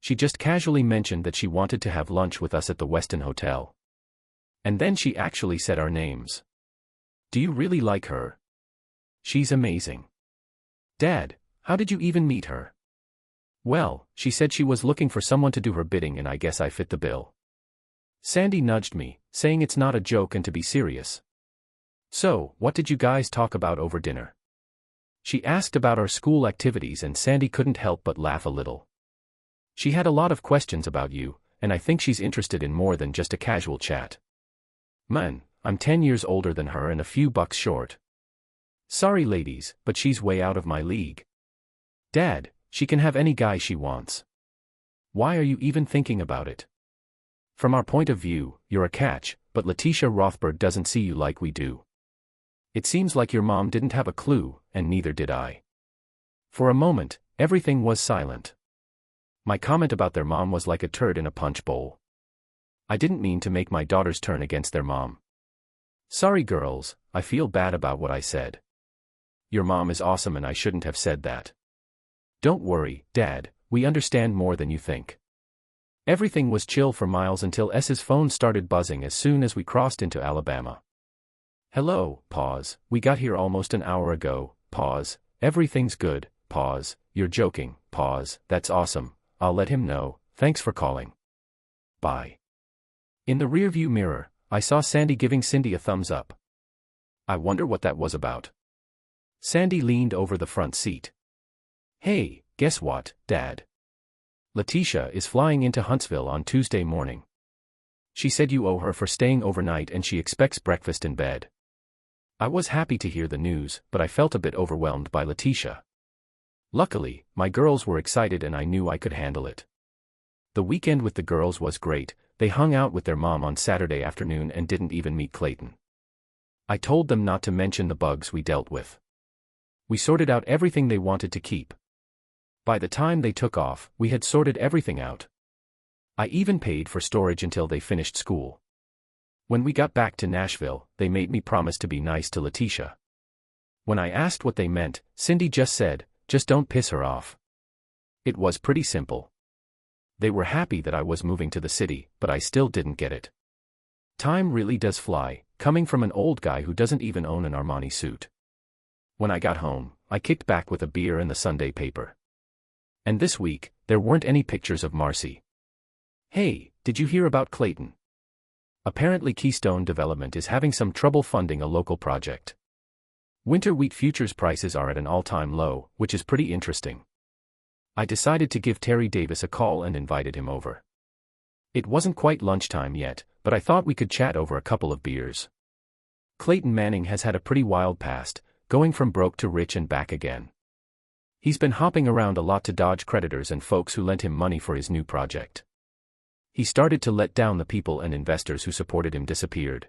She just casually mentioned that she wanted to have lunch with us at the Westin Hotel. And then she actually said our names. Do you really like her? She's amazing. Dad, how did you even meet her? Well, she said she was looking for someone to do her bidding and I guess I fit the bill. Sandy nudged me, saying it's not a joke and to be serious. So, what did you guys talk about over dinner? She asked about our school activities and Sandy couldn't help but laugh a little. She had a lot of questions about you, and I think she's interested in more than just a casual chat. Man, I'm 10 years older than her and a few bucks short. Sorry ladies, but she's way out of my league. Dad, she can have any guy she wants. Why are you even thinking about it? From our point of view, you're a catch, but Letitia Rothberg doesn't see you like we do. It seems like your mom didn't have a clue, and neither did I. For a moment, everything was silent. My comment about their mom was like a turd in a punch bowl. I didn't mean to make my daughters turn against their mom. Sorry girls, I feel bad about what I said. Your mom is awesome and I shouldn't have said that. Don't worry, Dad, we understand more than you think. Everything was chill for miles until S's phone started buzzing as soon as we crossed into Alabama. Hello, pause, we got here almost an hour ago, pause, everything's good, pause, you're joking, pause, that's awesome, I'll let him know, thanks for calling. Bye. In the rearview mirror, I saw Sandy giving Cindy a thumbs up. I wonder what that was about. Sandy leaned over the front seat. Hey, guess what, Dad? Letitia is flying into Huntsville on Tuesday morning. She said you owe her for staying overnight and she expects breakfast in bed. I was happy to hear the news, but I felt a bit overwhelmed by Letitia. Luckily, my girls were excited and I knew I could handle it. The weekend with the girls was great. They hung out with their mom on Saturday afternoon and didn't even meet Clayton. I told them not to mention the bugs we dealt with. We sorted out everything they wanted to keep. By the time they took off, we had sorted everything out. I even paid for storage until they finished school. When we got back to Nashville, they made me promise to be nice to Letitia. When I asked what they meant, Cindy just said, just don't piss her off. It was pretty simple. They were happy that I was moving to the city, but I still didn't get it. Time really does fly, coming from an old guy who doesn't even own an Armani suit. When I got home, I kicked back with a beer and the Sunday paper. And this week, there weren't any pictures of Marcy. Hey, did you hear about Clayton? Apparently Keystone Development is having some trouble funding a local project. Winter wheat futures prices are at an all-time low, which is pretty interesting. I decided to give Terry Davis a call and invited him over. It wasn't quite lunchtime yet, but I thought we could chat over a couple of beers. Clayton Manning has had a pretty wild past, going from broke to rich and back again. He's been hopping around a lot to dodge creditors and folks who lent him money for his new project. He started to let down the people and investors who supported him disappeared.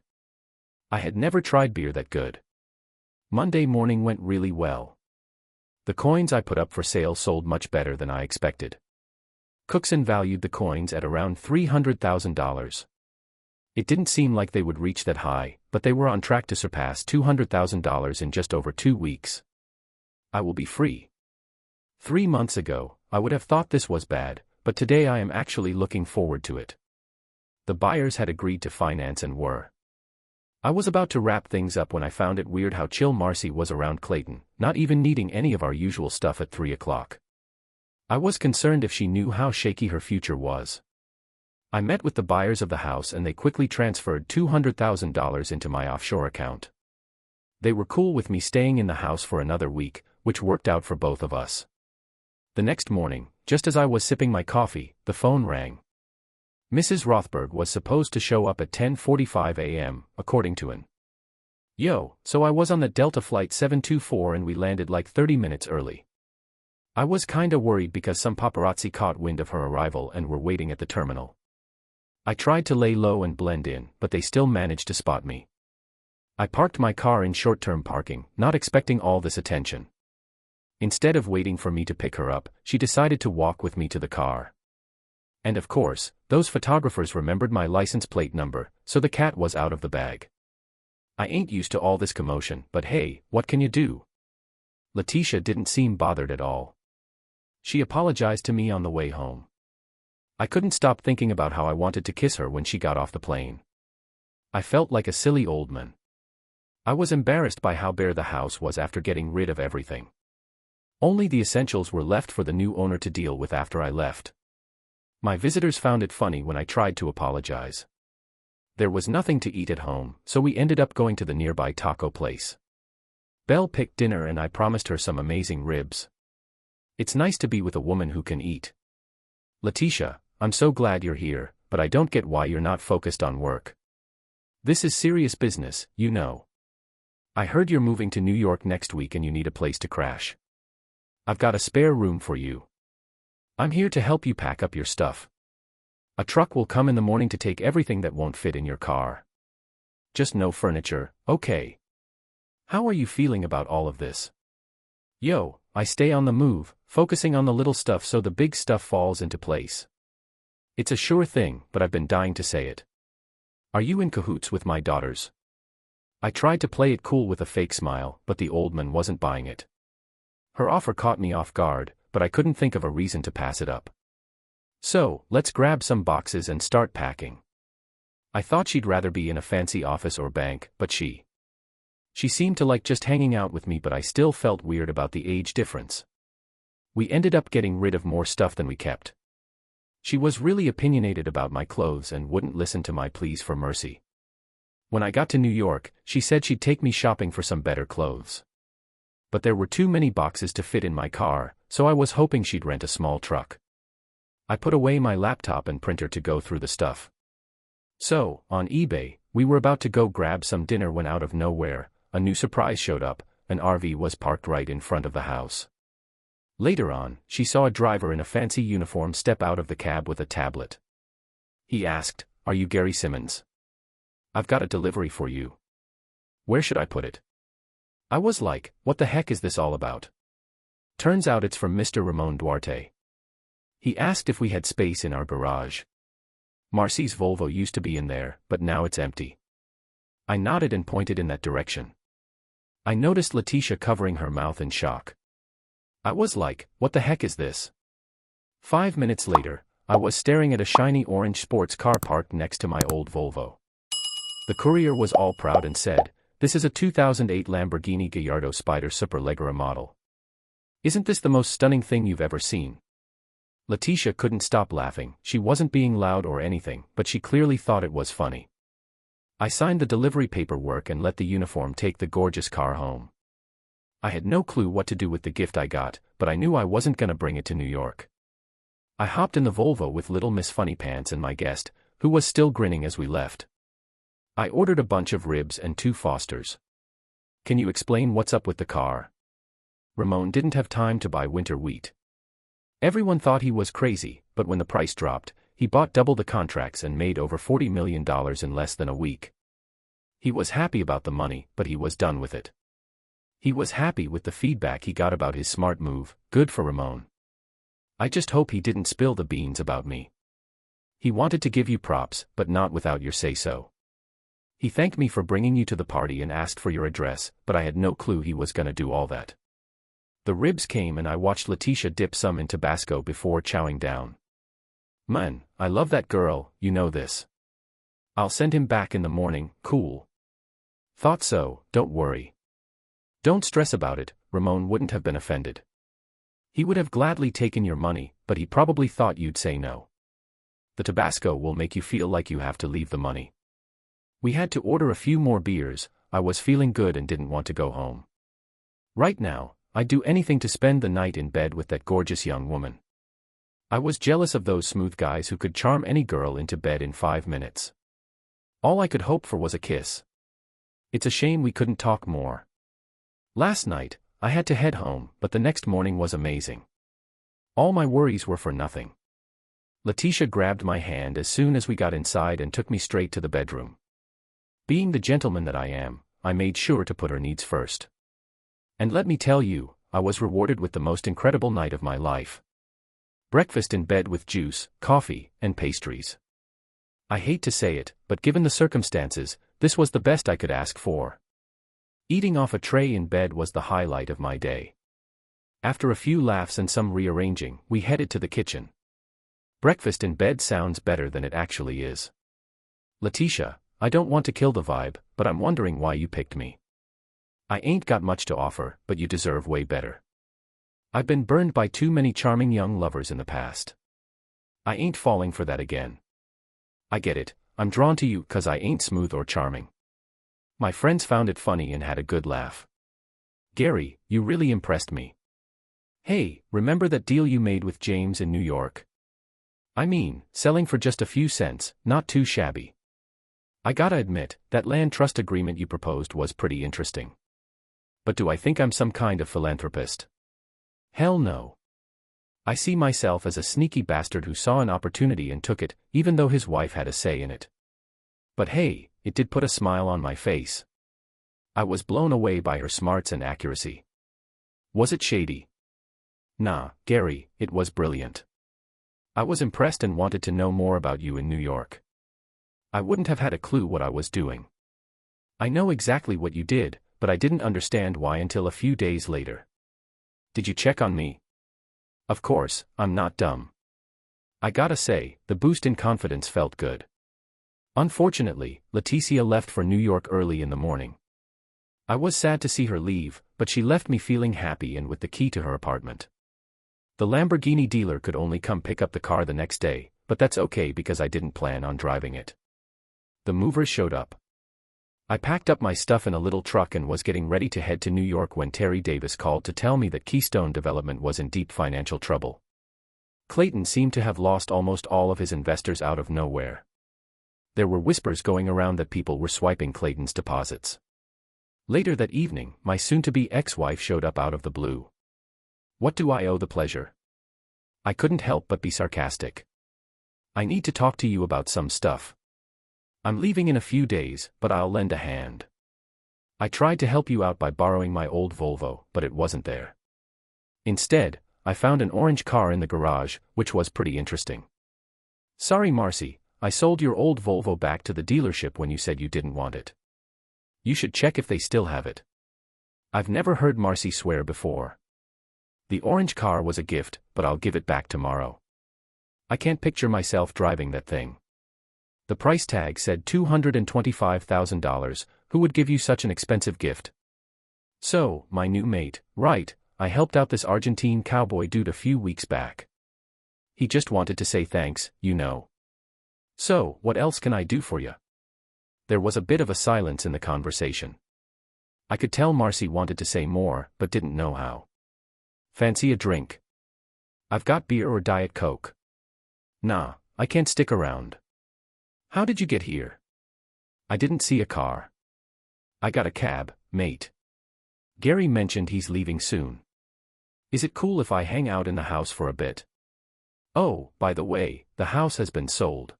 I had never tried beer that good. Monday morning went really well. The coins I put up for sale sold much better than I expected. Cookson valued the coins at around $300,000. It didn't seem like they would reach that high, but they were on track to surpass $200,000 in just over 2 weeks. I will be free. 3 months ago, I would have thought this was bad, but today I am actually looking forward to it. The buyers had agreed to finance and were. I was about to wrap things up when I found it weird how chill Marcy was around Clayton, not even needing any of our usual stuff at 3 o'clock. I was concerned if she knew how shaky her future was. I met with the buyers of the house and they quickly transferred $200,000 into my offshore account. They were cool with me staying in the house for another week, which worked out for both of us. The next morning, just as I was sipping my coffee, the phone rang. Mrs. Rothberg was supposed to show up at 10:45 a.m., according to an. So I was on the Delta Flight 724 and we landed like 30 minutes early. I was kinda worried because some paparazzi caught wind of her arrival and were waiting at the terminal. I tried to lay low and blend in, but they still managed to spot me. I parked my car in short-term parking, not expecting all this attention. Instead of waiting for me to pick her up, she decided to walk with me to the car. And of course, those photographers remembered my license plate number, so the cat was out of the bag. I ain't used to all this commotion, but hey, what can you do? Letitia didn't seem bothered at all. She apologized to me on the way home. I couldn't stop thinking about how I wanted to kiss her when she got off the plane. I felt like a silly old man. I was embarrassed by how bare the house was after getting rid of everything. Only the essentials were left for the new owner to deal with after I left. My visitors found it funny when I tried to apologize. There was nothing to eat at home, so we ended up going to the nearby taco place. Belle picked dinner and I promised her some amazing ribs. It's nice to be with a woman who can eat. Letitia, I'm so glad you're here, but I don't get why you're not focused on work. This is serious business, you know. I heard you're moving to New York next week and you need a place to crash. I've got a spare room for you. I'm here to help you pack up your stuff. A truck will come in the morning to take everything that won't fit in your car. Just no furniture, okay? How are you feeling about all of this? Yo, I stay on the move, focusing on the little stuff so the big stuff falls into place. It's a sure thing, but I've been dying to say it. Are you in cahoots with my daughters? I tried to play it cool with a fake smile, but the old man wasn't buying it. Her offer caught me off guard, but I couldn't think of a reason to pass it up. So, let's grab some boxes and start packing. I thought she'd rather be in a fancy office or bank, but she seemed to like just hanging out with me, but I still felt weird about the age difference. We ended up getting rid of more stuff than we kept. She was really opinionated about my clothes and wouldn't listen to my pleas for mercy. When I got to New York, she said she'd take me shopping for some better clothes. But there were too many boxes to fit in my car, so I was hoping she'd rent a small truck. I put away my laptop and printer to go through the stuff. So, on eBay, we were about to go grab some dinner when out of nowhere, a new surprise showed up. An RV was parked right in front of the house. Later on, she saw a driver in a fancy uniform step out of the cab with a tablet. He asked, "Are you Gary Simmons? I've got a delivery for you. Where should I put it?" I was like, what the heck is this all about? Turns out it's from Mr. Ramon Duarte. He asked if we had space in our garage. Marcy's Volvo used to be in there, but now it's empty. I nodded and pointed in that direction. I noticed Letitia covering her mouth in shock. I was like, what the heck is this? 5 minutes later, I was staring at a shiny orange sports car parked next to my old Volvo. The courier was all proud and said, "This is a 2008 Lamborghini Gallardo Spider Superleggera model. Isn't this the most stunning thing you've ever seen?" Letitia couldn't stop laughing. She wasn't being loud or anything, but she clearly thought it was funny. I signed the delivery paperwork and let the uniform take the gorgeous car home. I had no clue what to do with the gift I got, but I knew I wasn't gonna bring it to New York. I hopped in the Volvo with little Miss Funny Pants and my guest, who was still grinning as we left. I ordered a bunch of ribs and 2 Fosters. Can you explain what's up with the car? Ramon didn't have time to buy winter wheat. Everyone thought he was crazy, but when the price dropped, he bought double the contracts and made over $40 million in less than a week. He was happy about the money, but he was done with it. He was happy with the feedback he got about his smart move. Good for Ramon. I just hope he didn't spill the beans about me. He wanted to give you props, but not without your say-so. He thanked me for bringing you to the party and asked for your address, but I had no clue he was gonna do all that. The ribs came and I watched Letitia dip some in Tabasco before chowing down. Man, I love that girl, you know this. I'll send him back in the morning, cool. Thought so, don't worry. Don't stress about it. Ramon wouldn't have been offended. He would have gladly taken your money, but he probably thought you'd say no. The Tabasco will make you feel like you have to leave the money. We had to order a few more beers. I was feeling good and didn't want to go home. Right now, I'd do anything to spend the night in bed with that gorgeous young woman. I was jealous of those smooth guys who could charm any girl into bed in 5 minutes. All I could hope for was a kiss. It's a shame we couldn't talk more. Last night, I had to head home, but the next morning was amazing. All my worries were for nothing. Letitia grabbed my hand as soon as we got inside and took me straight to the bedroom. Being the gentleman that I am, I made sure to put her needs first. And let me tell you, I was rewarded with the most incredible night of my life. Breakfast in bed with juice, coffee, and pastries. I hate to say it, but given the circumstances, this was the best I could ask for. Eating off a tray in bed was the highlight of my day. After a few laughs and some rearranging, we headed to the kitchen. Breakfast in bed sounds better than it actually is. Letitia, I don't want to kill the vibe, but I'm wondering why you picked me. I ain't got much to offer, but you deserve way better. I've been burned by too many charming young lovers in the past. I ain't falling for that again. I get it, I'm drawn to you 'cause I ain't smooth or charming. My friends found it funny and had a good laugh. Gary, you really impressed me. Hey, remember that deal you made with James in New York? I mean, selling for just a few cents, not too shabby. I gotta admit, that land trust agreement you proposed was pretty interesting. But do I think I'm some kind of philanthropist? Hell no. I see myself as a sneaky bastard who saw an opportunity and took it, even though his wife had a say in it. But hey, it did put a smile on my face. I was blown away by her smarts and accuracy. Was it shady? Nah, Gary, it was brilliant. I was impressed and wanted to know more about you in New York. I wouldn't have had a clue what I was doing. I know exactly what you did, but I didn't understand why until a few days later. Did you check on me? Of course, I'm not dumb. I gotta say, the boost in confidence felt good. Unfortunately, Leticia left for New York early in the morning. I was sad to see her leave, but she left me feeling happy and with the key to her apartment. The Lamborghini dealer could only come pick up the car the next day, but that's okay because I didn't plan on driving it. The movers showed up. I packed up my stuff in a little truck and was getting ready to head to New York when Terry Davis called to tell me that Keystone Development was in deep financial trouble. Clayton seemed to have lost almost all of his investors out of nowhere. There were whispers going around that people were swiping Clayton's deposits. Later that evening, my soon-to-be ex-wife showed up out of the blue. What do I owe the pleasure? I couldn't help but be sarcastic. I need to talk to you about some stuff. I'm leaving in a few days, but I'll lend a hand. I tried to help you out by borrowing my old Volvo, but it wasn't there. Instead, I found an orange car in the garage, which was pretty interesting. Sorry, Marcy, I sold your old Volvo back to the dealership when you said you didn't want it. You should check if they still have it. I've never heard Marcy swear before. The orange car was a gift, but I'll give it back tomorrow. I can't picture myself driving that thing. The price tag said $225,000, who would give you such an expensive gift? So, my new mate, right, I helped out this Argentine cowboy dude a few weeks back. He just wanted to say thanks, you know. So, what else can I do for you? There was a bit of a silence in the conversation. I could tell Marcy wanted to say more, but didn't know how. Fancy a drink? I've got beer or Diet Coke. Nah, I can't stick around. How did you get here? I didn't see a car. I got a cab, mate. Gary mentioned he's leaving soon. Is it cool if I hang out in the house for a bit? Oh, by the way, the house has been sold.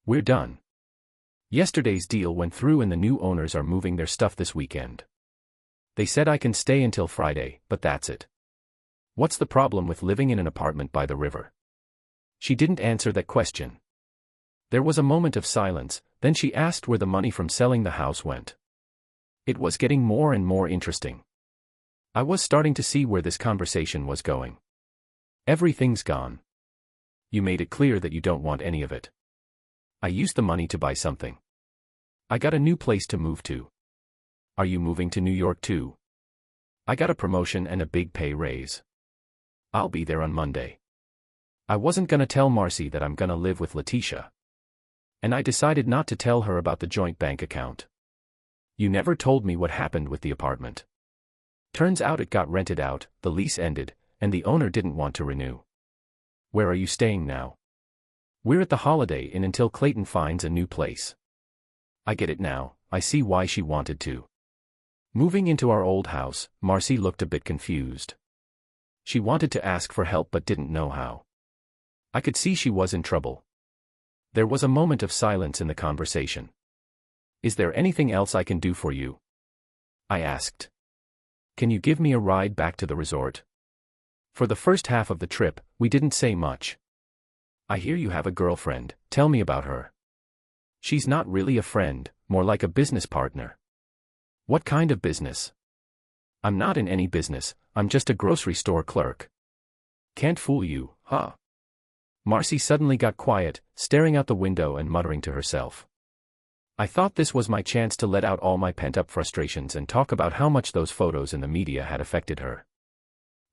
We're done. Yesterday's deal went through and the new owners are moving their stuff this weekend. They said I can stay until Friday, but that's it. What's the problem with living in an apartment by the river? She didn't answer that question. There was a moment of silence, then she asked where the money from selling the house went. It was getting more and more interesting. I was starting to see where this conversation was going. Everything's gone. You made it clear that you don't want any of it. I used the money to buy something. I got a new place to move to. Are you moving to New York too? I got a promotion and a big pay raise. I'll be there on Monday. I wasn't gonna tell Marcy that I'm gonna live with Leticia. And I decided not to tell her about the joint bank account. You never told me what happened with the apartment. Turns out it got rented out, the lease ended, and the owner didn't want to renew. Where are you staying now? We're at the Holiday Inn until Clayton finds a new place. I get it now, I see why she wanted to. Moving into our old house, Marcy looked a bit confused. She wanted to ask for help but didn't know how. I could see she was in trouble. There was a moment of silence in the conversation. Is there anything else I can do for you? I asked. Can you give me a ride back to the resort? For the first half of the trip, we didn't say much. I hear you have a girlfriend, tell me about her. She's not really a friend, more like a business partner. What kind of business? I'm not in any business, I'm just a grocery store clerk. Can't fool you, huh? Marcy suddenly got quiet, staring out the window and muttering to herself. I thought this was my chance to let out all my pent-up frustrations and talk about how much those photos in the media had affected her.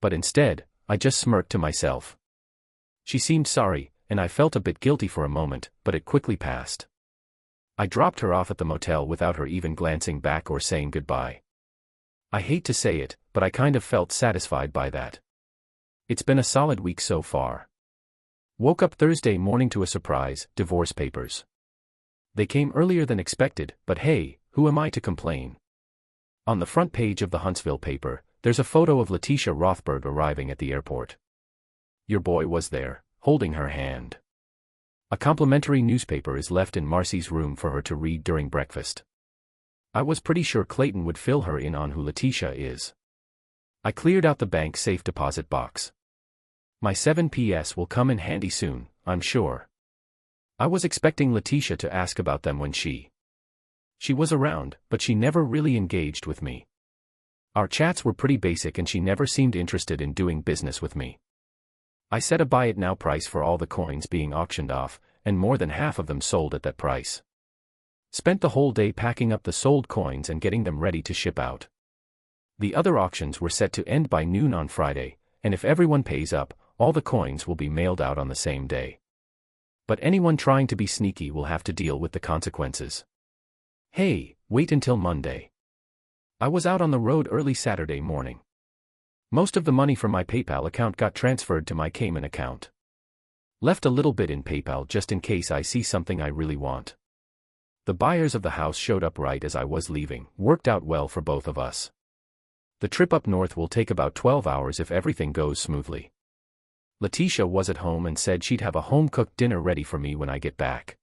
But instead, I just smirked to myself. She seemed sorry, and I felt a bit guilty for a moment, but it quickly passed. I dropped her off at the motel without her even glancing back or saying goodbye. I hate to say it, but I kind of felt satisfied by that. It's been a solid week so far. Woke up Thursday morning to a surprise, divorce papers. They came earlier than expected, but hey, who am I to complain? On the front page of the Huntsville paper, there's a photo of Letitia Rothberg arriving at the airport. Your boy was there, holding her hand. A complimentary newspaper is left in Marcy's room for her to read during breakfast. I was pretty sure Clayton would fill her in on who Letitia is. I cleared out the bank safe deposit box. My 7PS will come in handy soon, I'm sure. I was expecting Letitia to ask about them when she was around, but she never really engaged with me. Our chats were pretty basic and she never seemed interested in doing business with me. I set a buy it now price for all the coins being auctioned off, and more than half of them sold at that price. Spent the whole day packing up the sold coins and getting them ready to ship out. The other auctions were set to end by noon on Friday, and if everyone pays up, all the coins will be mailed out on the same day. But anyone trying to be sneaky will have to deal with the consequences. Hey, wait until Monday. I was out on the road early Saturday morning. Most of the money from my PayPal account got transferred to my Cayman account. Left a little bit in PayPal just in case I see something I really want. The buyers of the house showed up right as I was leaving, worked out well for both of us. The trip up north will take about 12 hours if everything goes smoothly. Letitia was at home and said she'd have a home-cooked dinner ready for me when I get back.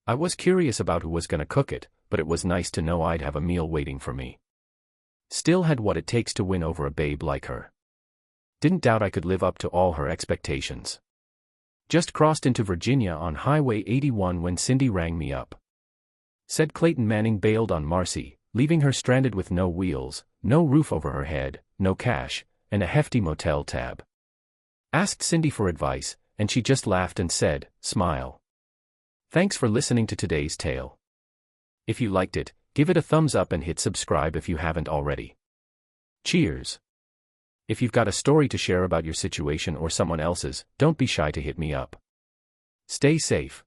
I was curious about who was gonna cook it, but it was nice to know I'd have a meal waiting for me. Still had what it takes to win over a babe like her. Didn't doubt I could live up to all her expectations. Just crossed into Virginia on Highway 81 when Cindy rang me up. Said Clayton Manning bailed on Marcy, leaving her stranded with no wheels, no roof over her head, no cash, and a hefty motel tab. Asked Cindy for advice, and she just laughed and said, "Smile." Thanks for listening to today's tale. If you liked it, give it a thumbs up and hit subscribe if you haven't already. Cheers. If you've got a story to share about your situation or someone else's, don't be shy to hit me up. Stay safe.